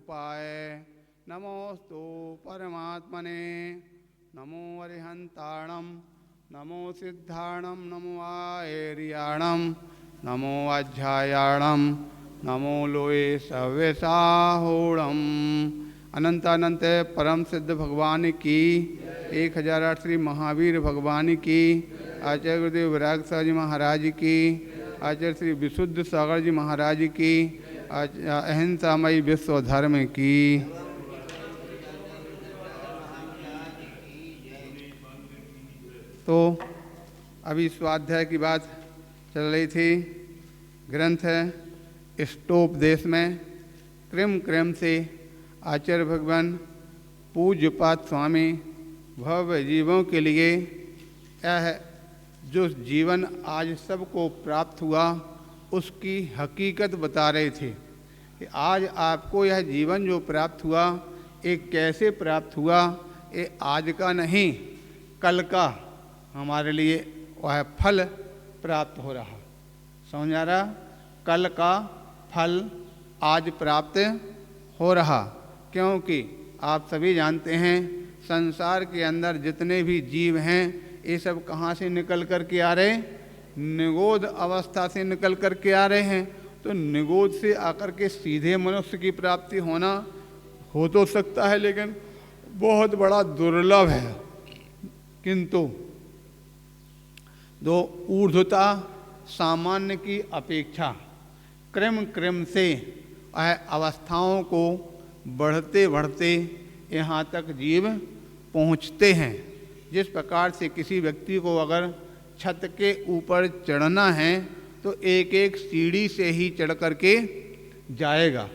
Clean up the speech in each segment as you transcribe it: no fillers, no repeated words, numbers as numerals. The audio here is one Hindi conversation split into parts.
रूपाय नमोस्तु परमात्मने। नमो अरिहंताणं नमो सिद्धाणं नमो आयर्याणं नमो अध्यायाणं नमो लोये सव्यसाहूणम्। अनंतानंत परम सिद्ध भगवान की 1008 श्री महावीर भगवान की, आचार्य गुरुदेव विराग साहब जी महाराज की, आचार्य श्री विशुद्ध सागर जी महाराज की, अहिंसामयी विश्व धर्म की। तो अभी स्वाध्याय की बात चल रही थी। ग्रंथ इष्टोपदेश में क्रम क्रम से आचार्य भगवान पूज्यपाद स्वामी भव्य जीवों के लिए यह जो जीवन आज सबको प्राप्त हुआ उसकी हकीकत बता रहे थे कि आज आपको यह जीवन जो प्राप्त हुआ ये कैसे प्राप्त हुआ। ये आज का नहीं कल का हमारे लिए वह फल प्राप्त हो रहा। समझ आ रहा? कल का फल आज प्राप्त हो रहा, क्योंकि आप सभी जानते हैं संसार के अंदर जितने भी जीव हैं ये सब कहाँ से निकल कर के आ रहे? निगोद अवस्था से निकल कर के आ रहे हैं। तो निगोद से आकर के सीधे मनुष्य की प्राप्ति होना हो तो सकता है, लेकिन बहुत बड़ा दुर्लभ है। किंतु दो ऊर्ध्वता सामान्य की अपेक्षा क्रम क्रम से अवस्थाओं को बढ़ते बढ़ते यहाँ तक जीव पहुँचते हैं। जिस प्रकार से किसी व्यक्ति को अगर छत के ऊपर चढ़ना है तो एक एक सीढ़ी से ही चढ़ करके जाएगा।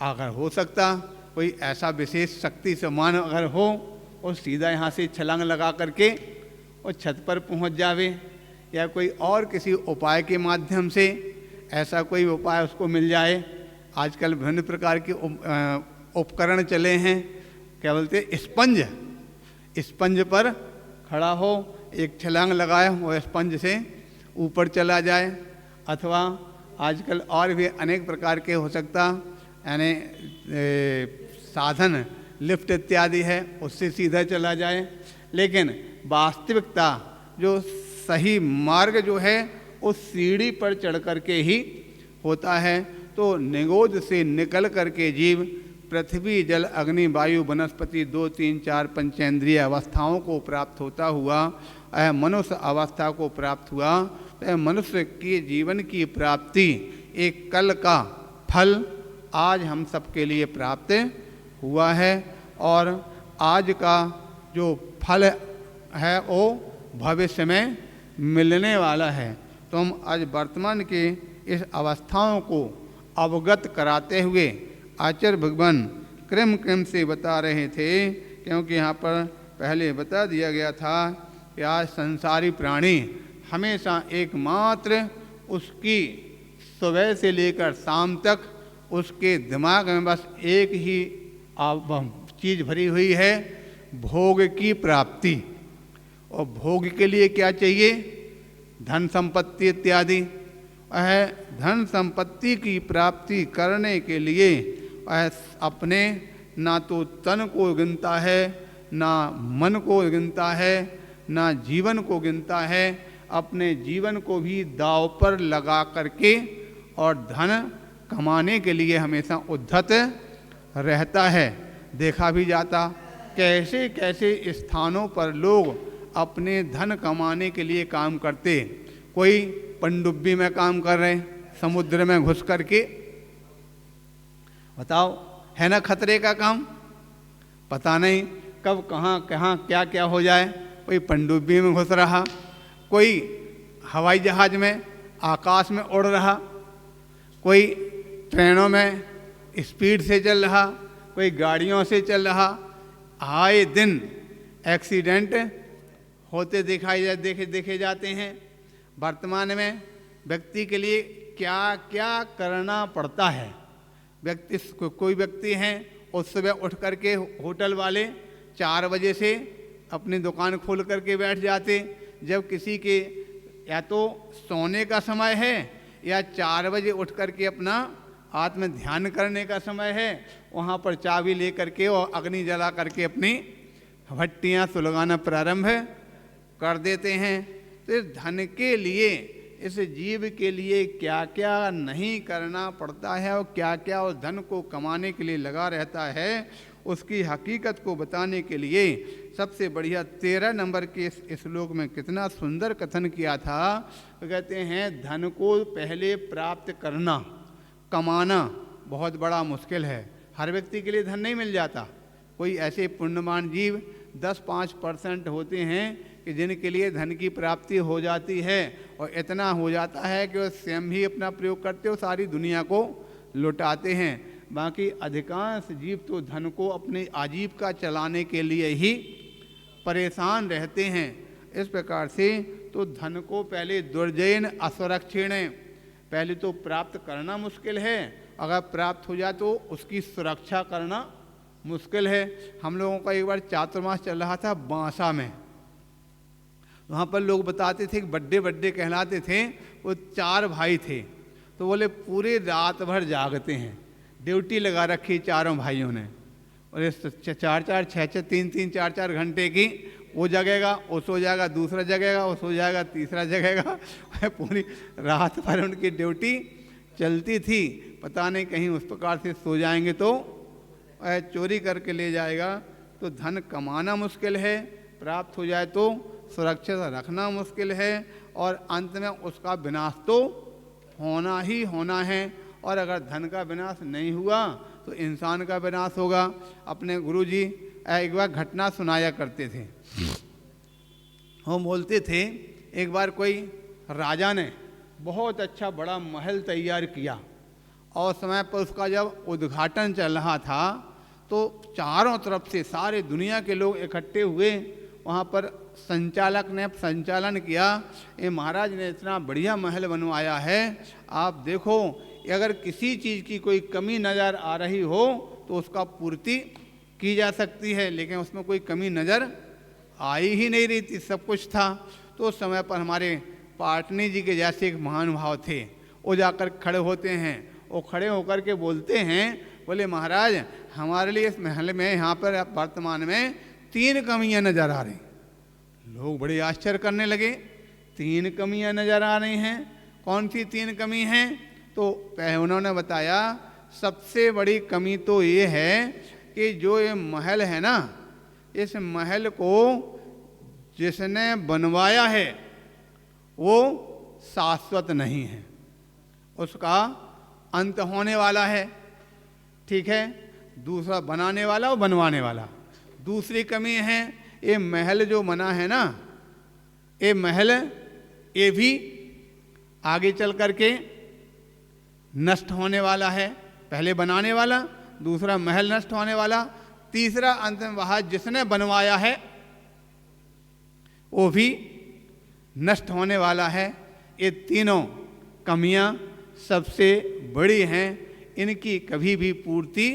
अगर हो सकता कोई ऐसा विशेष शक्ति समान अगर हो और सीधा यहाँ से छलांग लगा करके और छत पर पहुँच जावे, या कोई और किसी उपाय के माध्यम से ऐसा कोई उपाय उसको मिल जाए। आजकल विभिन्न प्रकार के उपकरण चले हैं, क्या बोलते हैं, स्पंज पर खड़ा हो, एक छलांग लगाए वो स्पंज से ऊपर चला जाए, अथवा आजकल और भी अनेक प्रकार के हो सकता यानी साधन लिफ्ट इत्यादि है उससे सीधा चला जाए। लेकिन वास्तविकता जो सही मार्ग जो है उस सीढ़ी पर चढ़ करके ही होता है। तो निगोद से निकल करके जीव पृथ्वी जल अग्नि वायु वनस्पति 2 3 4 पंचेंद्रिय अवस्थाओं को प्राप्त होता हुआ मनुष्य अवस्था को प्राप्त हुआ। तो मनुष्य के जीवन की प्राप्ति एक कल का फल आज हम सबके लिए प्राप्त हुआ है, और आज का जो फल है वो भविष्य में मिलने वाला है। तो हम आज वर्तमान के इस अवस्थाओं को अवगत कराते हुए आचार्य भगवान क्रम क्रम से बता रहे थे, क्योंकि यहाँ पर पहले बता दिया गया था कि आज संसारी प्राणी हमेशा एकमात्र उसकी सुबह से लेकर शाम तक उसके दिमाग में बस एक ही चीज़ भरी हुई है, भोग की प्राप्ति। और भोग के लिए क्या चाहिए? धन संपत्ति इत्यादि। वह धन संपत्ति की प्राप्ति करने के लिए वह अपने ना तो तन को गिनता है, ना मन को गिनता है, ना जीवन को गिनता है। अपने जीवन को भी दांव पर लगा करके और धन कमाने के लिए हमेशा उद्धत रहता है। देखा भी जाता कैसे कैसे स्थानों पर लोग अपने धन कमाने के लिए काम करते। कोई पनडुब्बी में काम कर रहे हैं, समुद्र में घुस करके। बताओ, है ना खतरे का काम? पता नहीं कब कहाँ कहाँ क्या क्या हो जाए। कोई पनडुब्बी में घुस रहा, कोई हवाई जहाज में आकाश में उड़ रहा, कोई ट्रेनों में स्पीड से चल रहा, कोई गाड़ियों से चल रहा। आए दिन एक्सीडेंट होते देखे जाते हैं। वर्तमान में व्यक्ति के लिए क्या क्या करना पड़ता है। कोई व्यक्ति हैं उस सुबह उठ करके होटल वाले 4 बजे से अपनी दुकान खोल करके बैठ जाते, जब किसी के या तो सोने का समय है या 4 बजे उठ करके अपना आत्म ध्यान करने का समय है, वहाँ पर चाबी ले करके और अग्नि जला करके अपनी भट्टियाँ सुलगाना प्रारंभ कर देते हैं। तो इस धन के लिए, इस जीव के लिए क्या क्या नहीं करना पड़ता है और क्या क्या उस धन को कमाने के लिए लगा रहता है, उसकी हकीकत को बताने के लिए सबसे बढ़िया 13 नंबर के इस श्लोक में कितना सुंदर कथन किया था। तो कहते हैं धन को पहले प्राप्त करना, कमाना बहुत बड़ा मुश्किल है। हर व्यक्ति के लिए धन नहीं मिल जाता। कोई ऐसे पुण्यवान जीव 10-5% होते हैं कि जिनके लिए धन की प्राप्ति हो जाती है, और इतना हो जाता है कि वो स्वयं ही अपना प्रयोग करते हो, सारी दुनिया को लुटाते हैं। बाकी अधिकांश जीव तो धन को अपनी आजीविका चलाने के लिए ही परेशान रहते हैं। इस प्रकार से तो धन को पहले दुर्जयन असुरक्षिण, पहले तो प्राप्त करना मुश्किल है, अगर प्राप्त हो जाए तो उसकी सुरक्षा करना मुश्किल है। हम लोगों का एक बार चातुर्मास चल रहा था बांसा में, वहाँ पर लोग बताते थे कि बड्डे कहलाते थे। वो 4 भाई थे, तो बोले पूरे रात भर जागते हैं, ड्यूटी लगा रखी चारों भाइयों ने, और इस 4-4, 6-6, 3-3, 4-4 घंटे की, वो जगेगा वो सो जाएगा, दूसरा जगेगा वो सो जाएगा, तीसरा जगेगा। पूरी रात भर उनकी ड्यूटी चलती थी। पता नहीं कहीं उस प्रकार से सो जाएंगे तो चोरी करके ले जाएगा। तो धन कमाना मुश्किल है, प्राप्त हो जाए तो सुरक्षित रखना मुश्किल है, और अंत में उसका विनाश तो होना ही होना है। और अगर धन का विनाश नहीं हुआ तो इंसान का विनाश होगा। अपने गुरुजी एक बार घटना सुनाया करते थे। वो बोलते थे एक बार कोई राजा ने बहुत अच्छा बड़ा महल तैयार किया, और समय पर उसका जब उद्घाटन चल रहा था तो चारों तरफ से सारे दुनिया के लोग इकट्ठे हुए। वहाँ पर संचालक ने संचालन किया, ये महाराज ने इतना बढ़िया महल बनवाया है, आप देखो अगर किसी चीज़ की कोई कमी नज़र आ रही हो तो उसका पूर्ति की जा सकती है, लेकिन उसमें कोई कमी नज़र आई ही नहीं रही थी, सब कुछ था। तो उस समय पर हमारे पाटनी जी के जैसे एक महानुभाव थे, वो जाकर खड़े होते हैं, वो खड़े होकर के बोलते हैं, बोले महाराज हमारे लिए इस महल में यहाँ पर वर्तमान में 3 कमियाँ नज़र आ रही। लोग बड़े आश्चर्य करने लगे, 3 कमियाँ नज़र आ रही हैं, कौन सी 3 कमी हैं? तो उन्होंने बताया सबसे बड़ी कमी तो ये है कि जो ये महल है ना, इस महल को जिसने बनवाया है वो शाश्वत नहीं है, उसका अंत होने वाला है। ठीक है, दूसरा बनाने वाला और बनवाने वाला। दूसरी कमी है ये महल जो बना है ना, ये महल ये भी आगे चल करके नष्ट होने वाला है। पहले बनाने वाला, दूसरा महल नष्ट होने वाला, तीसरा अंत में वह जिसने बनवाया है वो भी नष्ट होने वाला है। ये तीनों कमियां सबसे बड़ी हैं, इनकी कभी भी पूर्ति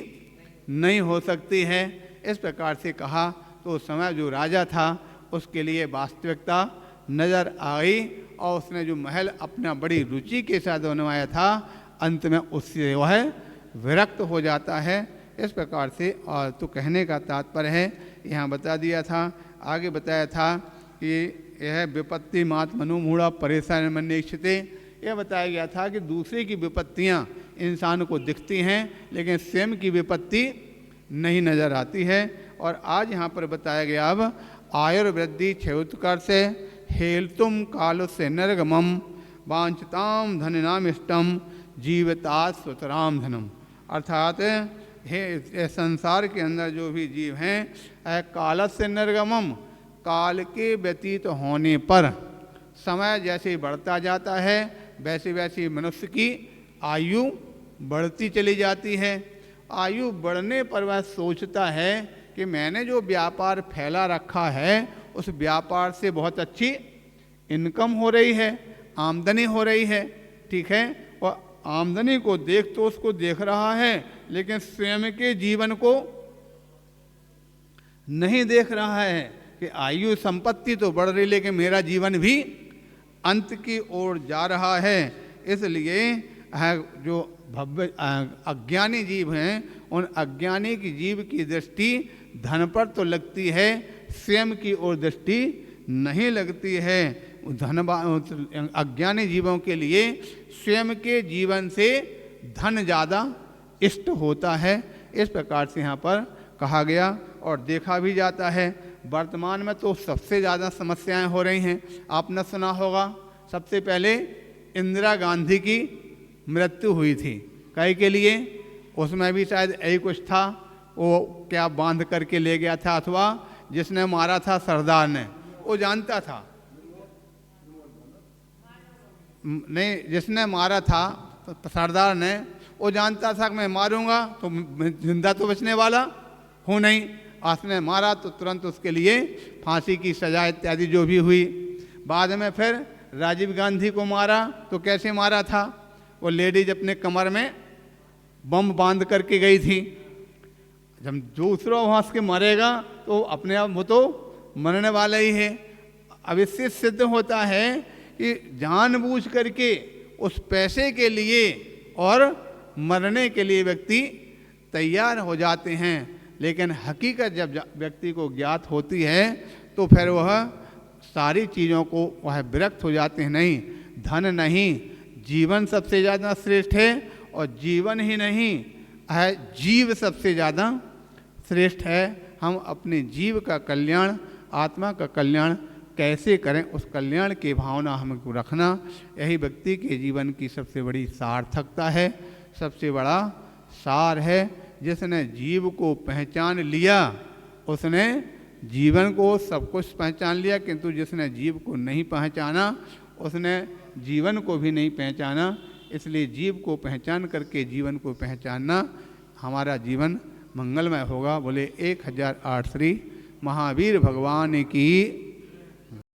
नहीं हो सकती है। इस प्रकार से कहा तो उस समय जो राजा था उसके लिए वास्तविकता नज़र आई, और उसने जो महल अपना बड़ी रुचि के साथ बनवाया था अंत में उससे वह विरक्त हो जाता है। इस प्रकार से और तो कहने का तात्पर्य है, यहाँ बता दिया था, आगे बताया था कि यह विपत्ति मात मनोमूढ़ा परेशान मन्यक्षते, यह बताया गया था कि दूसरे की विपत्तियाँ इंसान को दिखती हैं लेकिन स्वयं की विपत्ति नहीं नज़र आती है। और आज यहाँ पर बताया गया अब आयुर्वृद्धि क्षयोत्कर से हेलतुम काल से नरगमम वांछताम धननाम इष्टम जीवता स्वतराम धनम। अर्थात हे संसार के अंदर जो भी जीव हैं काल से निर्गमम, काल के व्यतीत होने पर समय जैसे बढ़ता जाता है वैसे वैसे मनुष्य की आयु बढ़ती चली जाती है। आयु बढ़ने पर वह सोचता है कि मैंने जो व्यापार फैला रखा है उस व्यापार से बहुत अच्छी इनकम हो रही है, आमदनी हो रही है। ठीक है, वह आमदनी को देख तो उसको देख रहा है लेकिन स्वयं के जीवन को नहीं देख रहा है कि आयु संपत्ति तो बढ़ रही लेकिन मेरा जीवन भी अंत की ओर जा रहा है। इसलिए जो भव्य अज्ञानी जीव हैं, उन अज्ञानी की जीव की दृष्टि धन पर तो लगती है, स्वयं की ओर दृष्टि नहीं लगती है। अज्ञानी जीवों के लिए स्वयं के जीवन से धन ज़्यादा इष्ट होता है। इस प्रकार से यहाँ पर कहा गया और देखा भी जाता है। वर्तमान में तो सबसे ज़्यादा समस्याएं हो रही हैं। आपने सुना होगा, सबसे पहले इंदिरा गांधी की मृत्यु हुई थी, कई के लिए, उसमें भी शायद यही कुछ था, वो क्या बांध करके ले गया था, अथवा जिसने मारा था सरदार ने, वो जानता था, नहीं, जिसने मारा था सरदार ने, वो जानता था कि मैं मारूंगा तो जिंदा तो बचने वाला हूँ नहीं। उसने मारा तो तुरंत उसके लिए फांसी की सजा इत्यादि जो भी हुई। बाद में फिर राजीव गांधी को मारा तो कैसे मारा था, वो लेडीज अपने कमर में बम बांध करके गई थी। जब दूसरा वहाँ से मरेगा तो अपने आप वो तो मरने वाला ही है। अब इससे सिद्ध होता है कि जानबूझ करके उस पैसे के लिए और मरने के लिए व्यक्ति तैयार हो जाते हैं, लेकिन हकीकत जब व्यक्ति को ज्ञात होती है तो फिर वह सारी चीज़ों को वह विरक्त हो जाते हैं। नहीं, धन नहीं, जीवन सबसे ज़्यादा श्रेष्ठ है, और जीवन ही नहीं है, जीव सबसे ज़्यादा श्रेष्ठ है। हम अपने जीव का कल्याण, आत्मा का कल्याण कैसे करें, उस कल्याण की भावना हमको रखना, यही व्यक्ति के जीवन की सबसे बड़ी सार्थकता है, सबसे बड़ा सार है। जिसने जीव को पहचान लिया उसने जीवन को सब कुछ पहचान लिया, किंतु जिसने जीव को नहीं पहचाना उसने जीवन को भी नहीं पहचाना। इसलिए जीव को पहचान करके जीवन को पहचानना, हमारा जीवन मंगलमय होगा। बोले 1008 श्री महावीर भगवान की